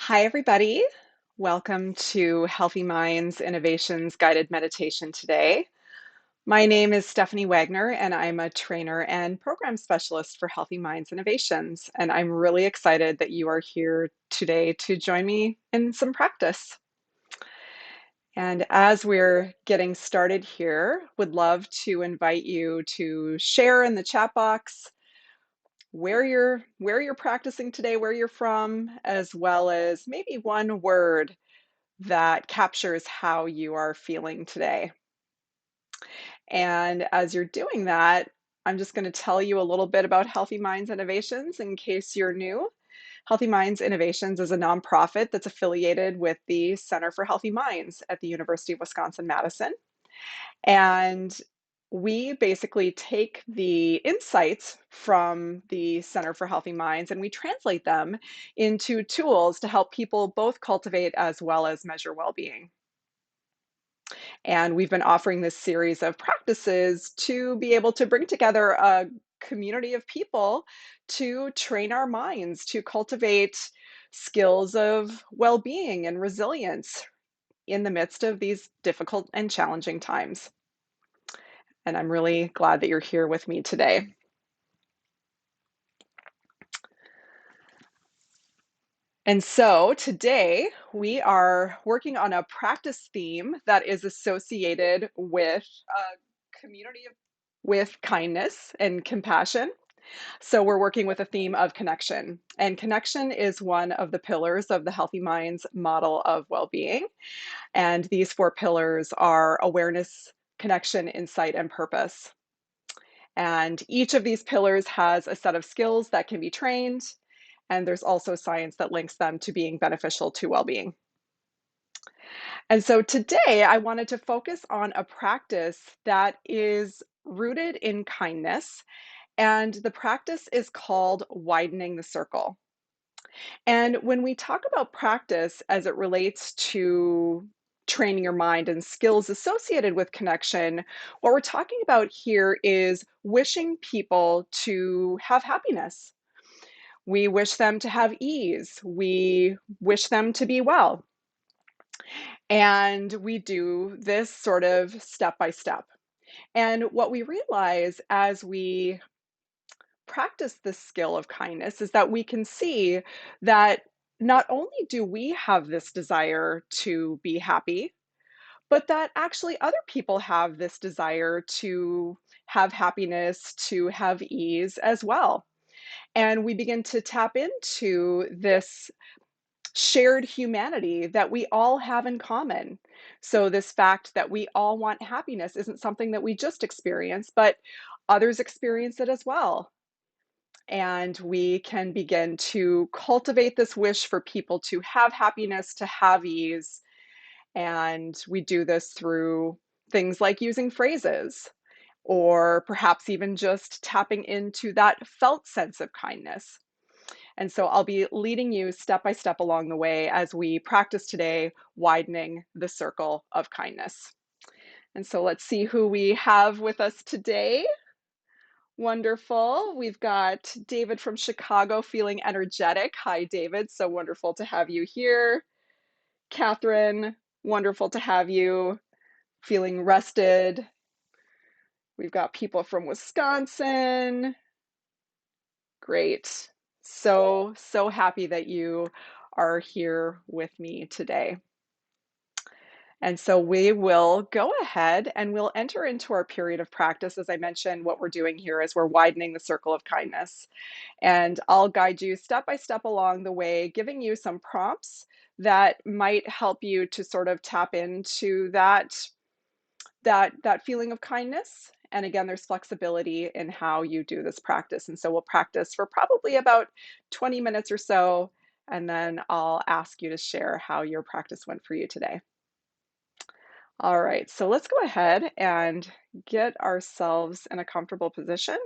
Hi, everybody. Welcome to Healthy Minds Innovations Guided Meditation today. My name is Stephanie Wagner, and I'm a trainer and program specialist for Healthy Minds Innovations. And I'm really excited that you are here today to join me in some practice. And as we're getting started here, would love to invite you to share in the chat box where you're practicing today, where you're from, as well as maybe one word that captures how you are feeling today. And as you're doing that, I'm just going to tell you a little bit about Healthy Minds Innovations in case you're new. Healthy Minds Innovations is a nonprofit that's affiliated with the Center for Healthy Minds at the University of Wisconsin-Madison. And we basically take the insights from the Center for Healthy Minds and we translate them into tools to help people both cultivate as well as measure well-being. And we've been offering this series of practices to be able to bring together a community of people to train our minds, to cultivate skills of well being and resilience in the midst of these difficult and challenging times. And I'm really glad that you're here with me today. And so today we are working on a practice theme that is associated with a community of with kindness and compassion. So we're working with a theme of connection. And connection is one of the pillars of the Healthy Minds model of well-being. And these four pillars are awareness, connection, insight, and purpose. And each of these pillars has a set of skills that can be trained. And there's also science that links them to being beneficial to well-being. And so today I wanted to focus on a practice that is rooted in kindness. And the practice is called widening the circle. And when we talk about practice as it relates to training your mind and skills associated with connection, what we're talking about here is wishing people to have happiness. We wish them to have ease. We wish them to be well. And we do this sort of step by step. And what we realize as we practice this skill of kindness is that we can see that not only do we have this desire to be happy, but that actually other people have this desire to have happiness, to have ease as well. And we begin to tap into this shared humanity that we all have in common. So, this fact that we all want happiness isn't something that we just experience, but others experience it as well. And we can begin to cultivate this wish for people to have happiness, to have ease. And we do this through things like using phrases, or perhaps even just tapping into that felt sense of kindness. And so I'll be leading you step by step along the way as we practice today, widening the circle of kindness. And so let's see who we have with us today. Wonderful. We've got David from Chicago feeling energetic. Hi, David. So wonderful to have you here. Catherine, wonderful to have you feeling rested. We've got people from Wisconsin. Great. So happy that you are here with me today. And so we will go ahead and we'll enter into our period of practice. As I mentioned, what we're doing here is we're widening the circle of kindness. And I'll guide you step by step along the way, giving you some prompts that might help you to sort of tap into that feeling of kindness. And again, there's flexibility in how you do this practice. And so we'll practice for probably about 20 minutes or so, and then I'll ask you to share how your practice went for you today. All right, so let's go ahead and get ourselves in a comfortable position.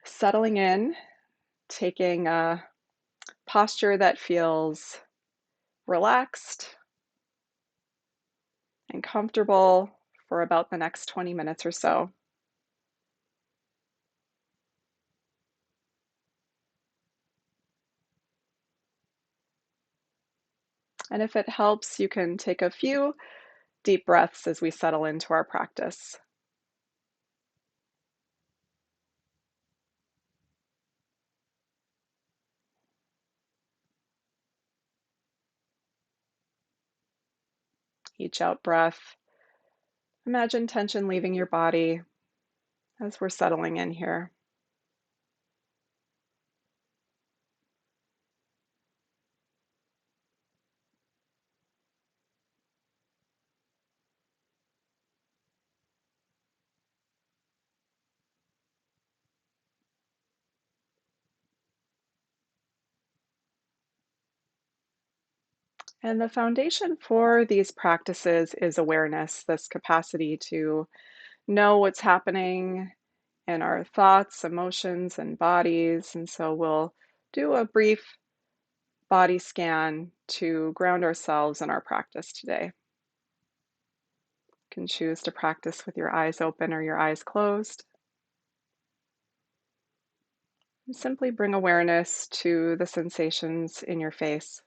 Settling in, taking a posture that feels relaxed and comfortable for about the next 20 minutes or so. And if it helps, you can take a few deep breaths as we settle into our practice. Each out breath, imagine tension leaving your body as we're settling in here. And the foundation for these practices is awareness, this capacity to know what's happening in our thoughts, emotions, and bodies. And so we'll do a brief body scan to ground ourselves in our practice today. You can choose to practice with your eyes open or your eyes closed. And simply bring awareness to the sensations in your face.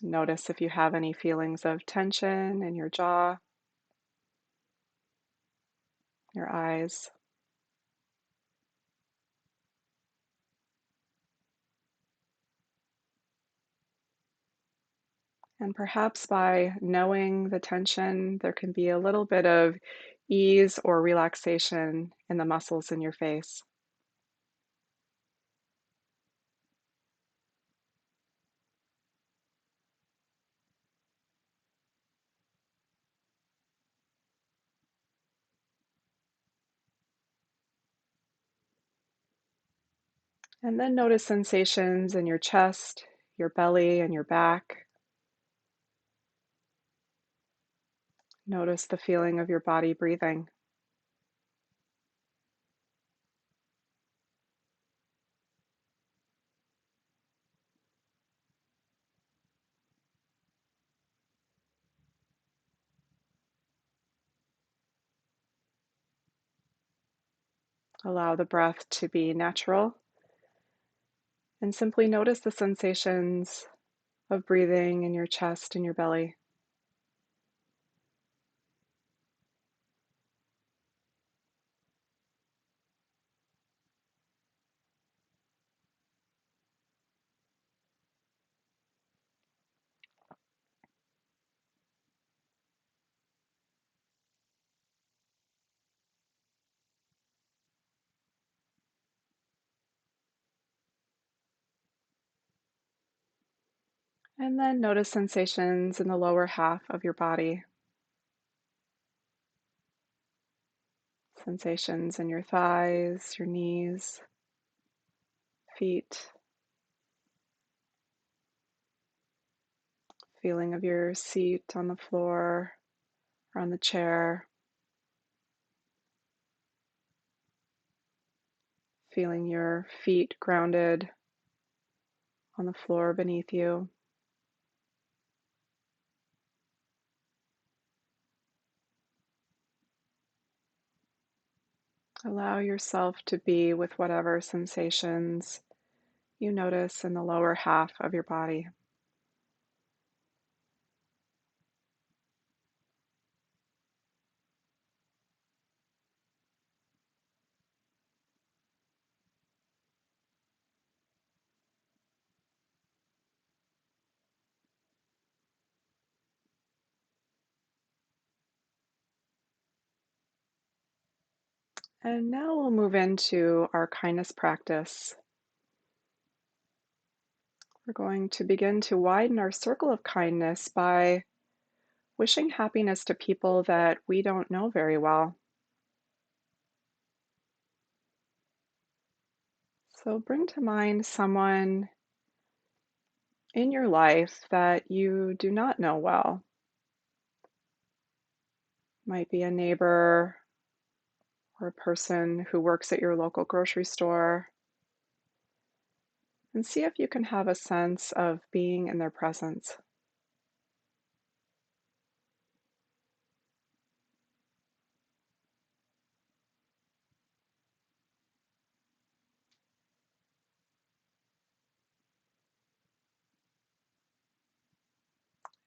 Notice if you have any feelings of tension in your jaw, your eyes. And perhaps by knowing the tension, there can be a little bit of ease or relaxation in the muscles in your face. And then notice sensations in your chest, your belly, and your back. Notice the feeling of your body breathing. Allow the breath to be natural and simply notice the sensations of breathing in your chest and your belly. And then notice sensations in the lower half of your body, sensations in your thighs, your knees, feet, feeling of your seat on the floor or on the chair, feeling your feet grounded on the floor beneath you. Allow yourself to be with whatever sensations you notice in the lower half of your body. And now we'll move into our kindness practice. We're going to begin to widen our circle of kindness by wishing happiness to people that we don't know very well. So bring to mind someone in your life that you do not know well. Might be a neighbor or a person who works at your local grocery store, and see if you can have a sense of being in their presence.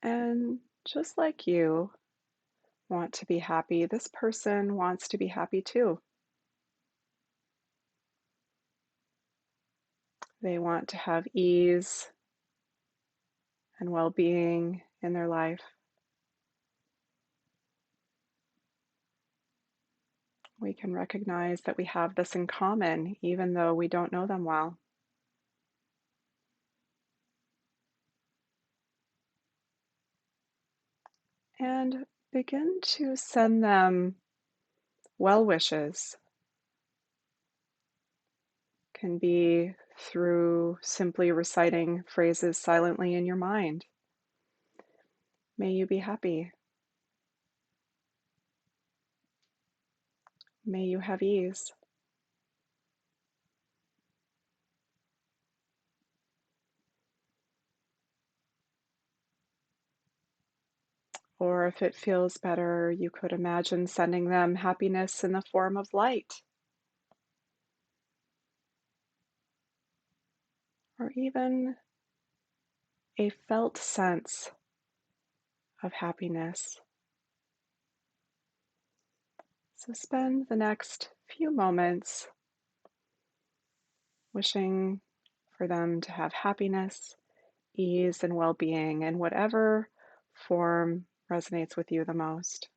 And just like you want to be happy, this person wants to be happy too. They want to have ease and well being in their life. We can recognize that we have this in common, even though we don't know them well. And begin to send them well wishes. Can be through simply reciting phrases silently in your mind. May you be happy. May you have ease. Or if it feels better, you could imagine sending them happiness in the form of light, or even a felt sense of happiness. So spend the next few moments wishing for them to have happiness, ease, and well being in whatever form resonates with you the most.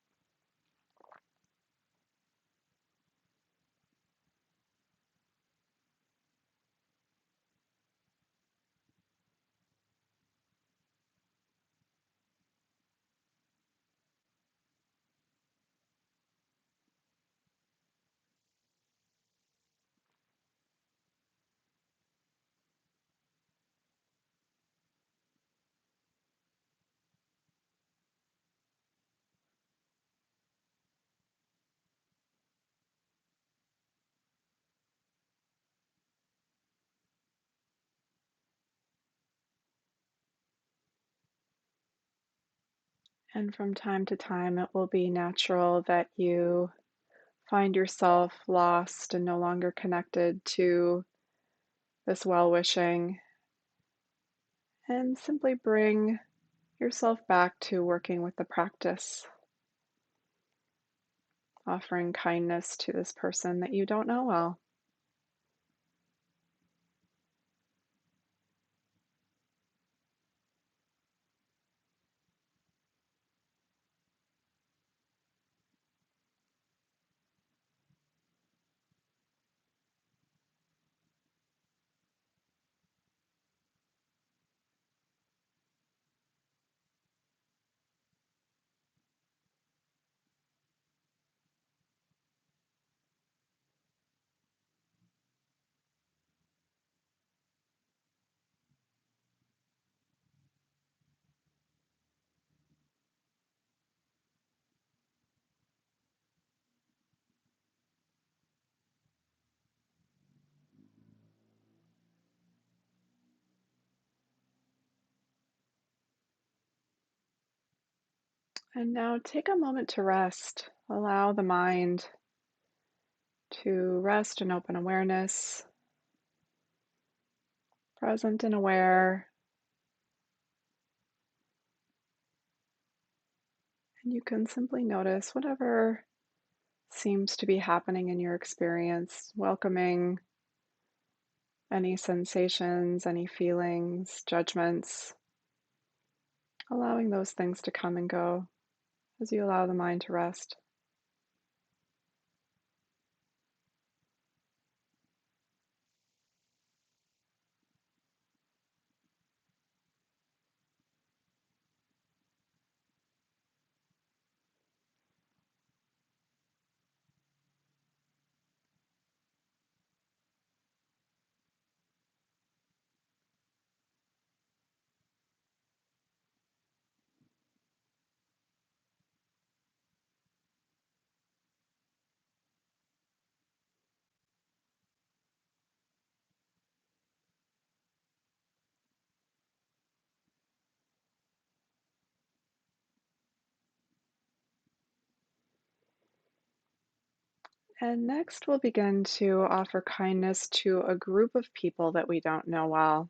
And from time to time, it will be natural that you find yourself lost and no longer connected to this well wishing, and simply bring yourself back to working with the practice, offering kindness to this person that you don't know well. And now take a moment to rest. Allow the mind to rest in open awareness, present and aware. And you can simply notice whatever seems to be happening in your experience, welcoming any sensations, any feelings, judgments, allowing those things to come and go as you allow the mind to rest. And next, we'll begin to offer kindness to a group of people that we don't know well.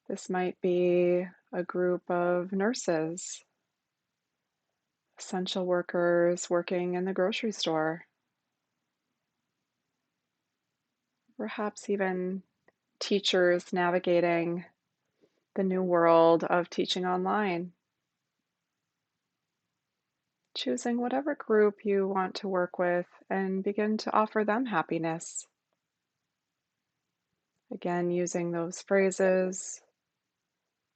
This might be a group of nurses, essential workers working in the grocery store, perhaps even teachers navigating the new world of teaching online. Choosing whatever group you want to work with and begin to offer them happiness. Again, using those phrases,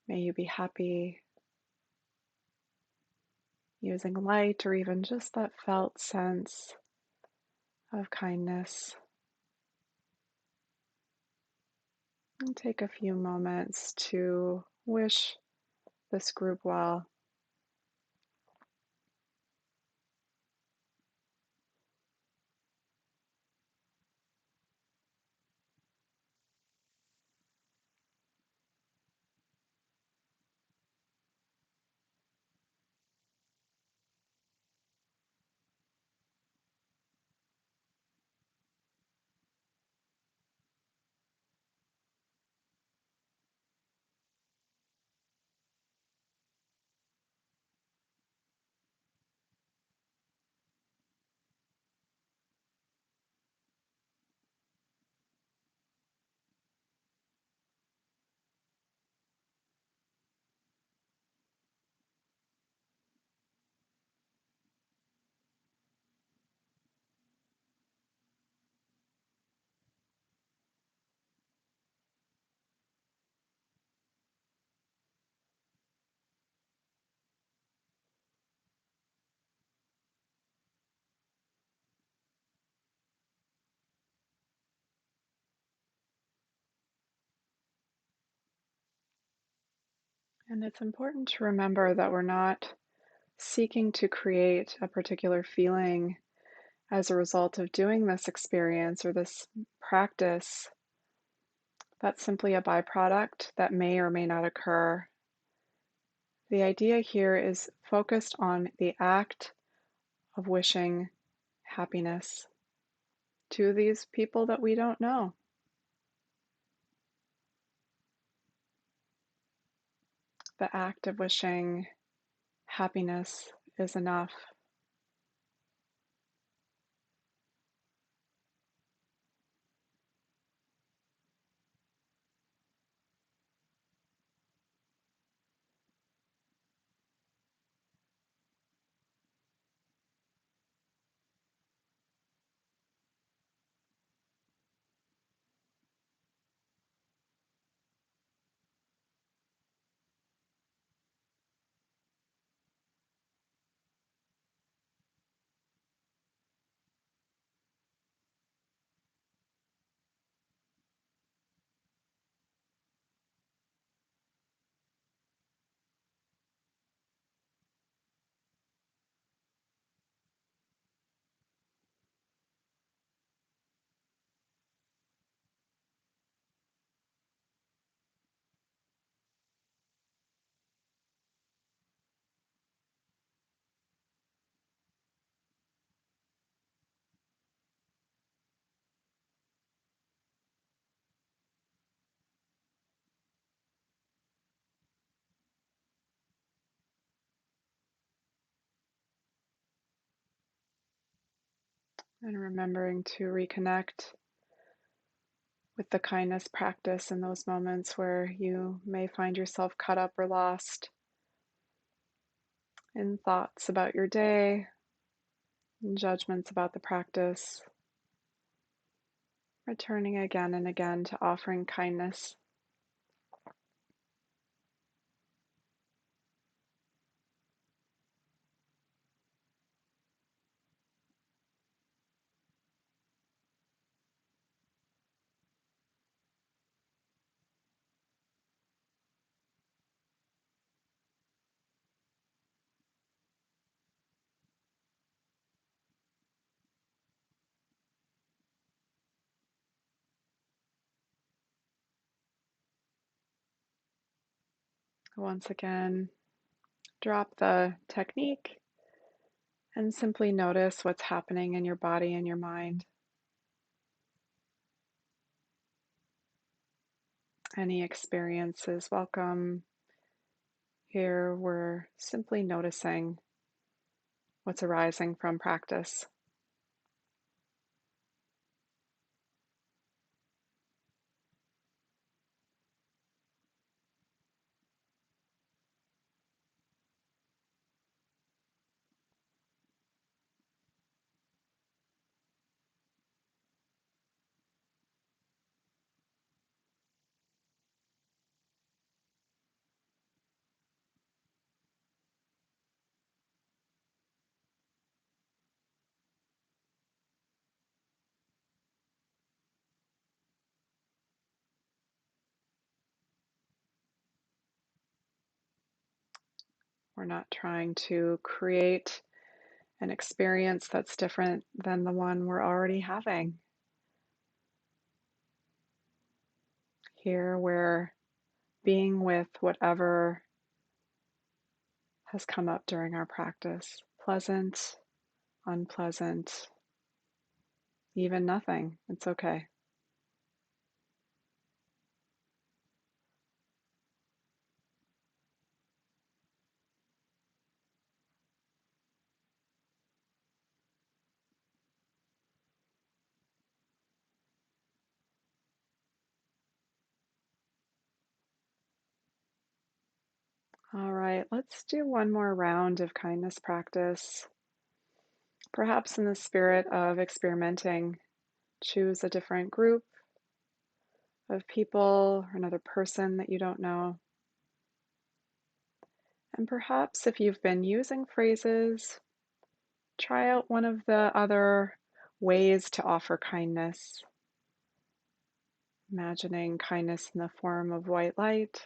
may you be happy, using light or even just that felt sense of kindness. And take a few moments to wish this group well. And it's important to remember that we're not seeking to create a particular feeling as a result of doing this experience or this practice. That's simply a byproduct that may or may not occur. The idea here is focused on the act of wishing happiness to these people that we don't know. The act of wishing happiness is enough. And remembering to reconnect with the kindness practice in those moments where you may find yourself caught up or lost in thoughts about your day and judgments about the practice, returning again and again to offering kindness. Once again, drop the technique and simply notice what's happening in your body and your mind. Any experience is welcome. Here we're simply noticing what's arising from practice. We're not trying to create an experience that's different than the one we're already having. Here we're being with whatever has come up during our practice, pleasant, unpleasant, even nothing. It's okay. All right, let's do one more round of kindness practice. Perhaps in the spirit of experimenting, choose a different group of people or another person that you don't know. And perhaps if you've been using phrases, try out one of the other ways to offer kindness. Imagining kindness in the form of white light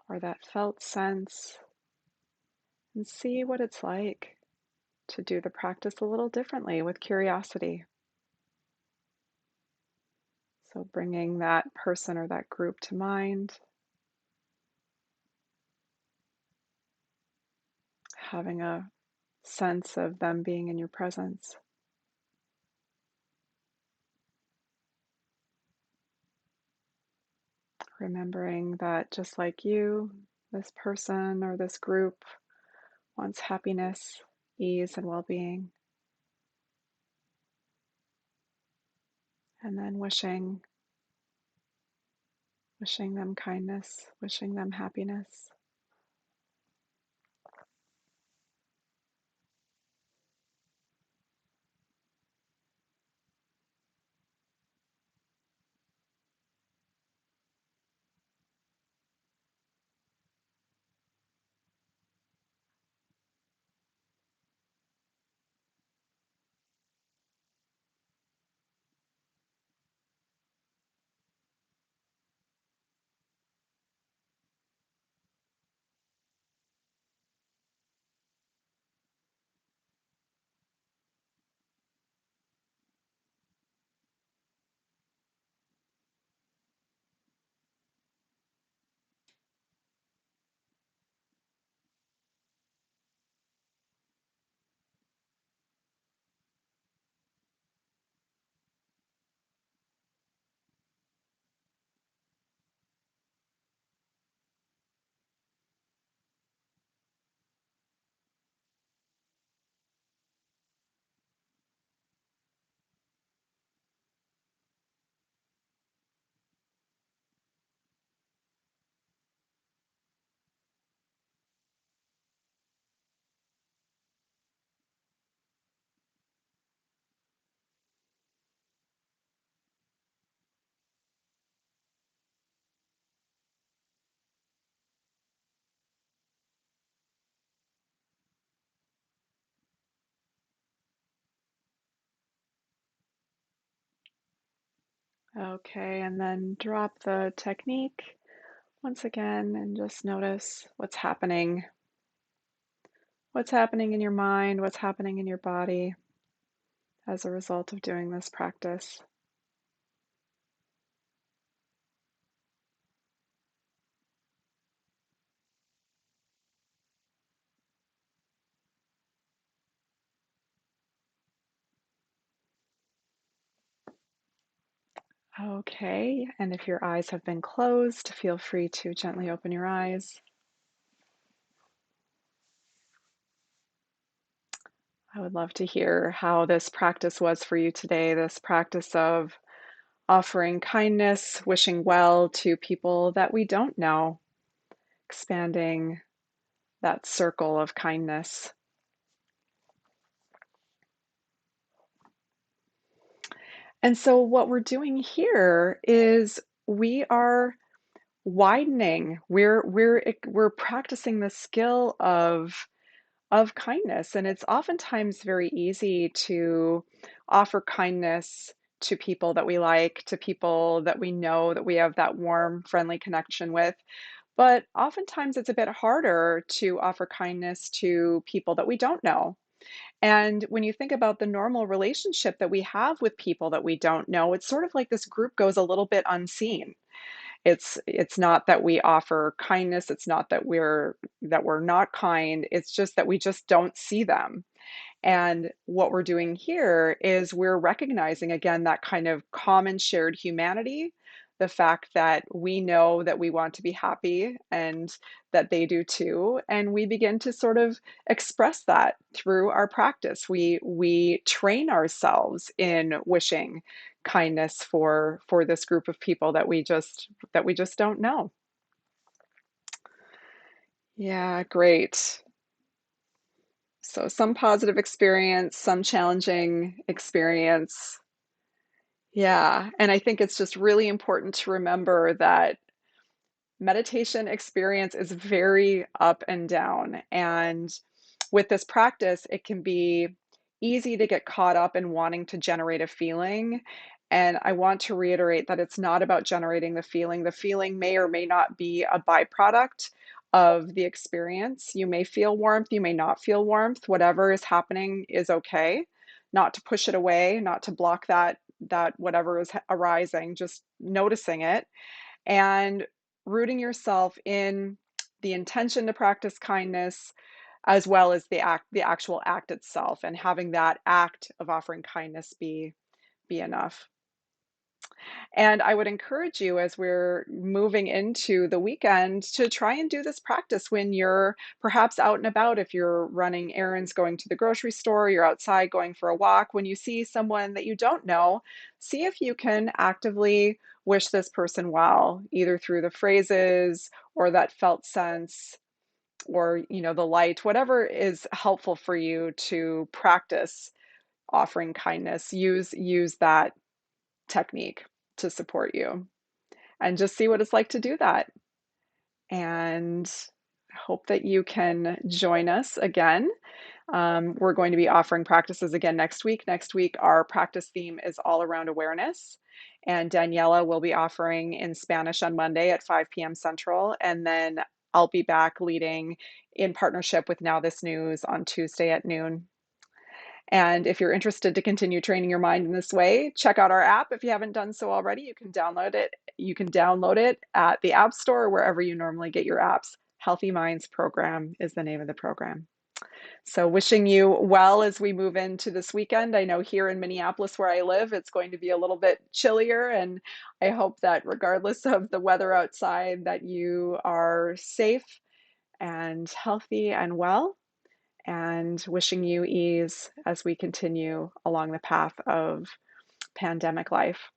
or that felt sense, and see what it's like to do the practice a little differently with curiosity. So, bringing that person or that group to mind, having a sense of them being in your presence. Remembering that just like you, this person or this group wants happiness, ease, and well being. And then wishing them kindness, wishing them happiness. Okay, and then drop the technique once again and just notice what's happening. What's happening in your mind, what's happening in your body as a result of doing this practice. Okay, and if your eyes have been closed, feel free to gently open your eyes. I would love to hear how this practice was for you today, this practice of offering kindness, wishing well to people that we don't know, expanding that circle of kindness. And so, what we're doing here is we are widening. We're practicing the skill of kindness, and it's oftentimes very easy to offer kindness to people that we like, to people that we know that we have that warm, friendly connection with. But oftentimes it's a bit harder to offer kindness to people that we don't know. And when you think about the normal relationship that we have with people that we don't know, it's sort of like this group goes a little bit unseen. It's not that we offer kindness, it's not that we're not kind, it's just that we just don't see them. And what we're doing here is we're recognizing again that kind of common shared humanity, the fact that we know that we want to be happy and that they do too. And we begin to sort of express that through our practice. We train ourselves in wishing kindness for this group of people that we just don't know. Yeah, great. So some positive experience, some challenging experience. Yeah, and I think it's just really important to remember that meditation experience is very up and down. And with this practice, it can be easy to get caught up in wanting to generate a feeling. And I want to reiterate that it's not about generating the feeling. The feeling may or may not be a byproduct of the experience. You may feel warmth, you may not feel warmth. Whatever is happening is okay. Not to push it away, not to block that whatever is arising, just noticing it and rooting yourself in the intention to practice kindness as well as the actual act itself and having that act of offering kindness be enough. And I would encourage you as we're moving into the weekend to try and do this practice when you're perhaps out and about. If you're running errands, going to the grocery store, you're outside going for a walk, when you see someone that you don't know, see if you can actively wish this person well, either through the phrases or that felt sense or the light, whatever is helpful for you to practice offering kindness. Use that technique to support you and just see what it's like to do that. And I hope that you can join us again. We're going to be offering practices again next week. Next week, our practice theme is all around awareness. And Daniela will be offering in Spanish on Monday at 5 p.m. Central. And then I'll be back leading in partnership with Now This News on Tuesday at noon. And if you're interested to continue training your mind in this way, check out our app. If you haven't done so already, you can download it. You can download it at the App Store or wherever you normally get your apps. Healthy Minds Program is the name of the program. So, wishing you well as we move into this weekend. I know here in Minneapolis, where I live, it's going to be a little bit chillier, and I hope that regardless of the weather outside, that you are safe and healthy and well, and wishing you ease as we continue along the path of pandemic life.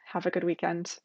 Have a good weekend.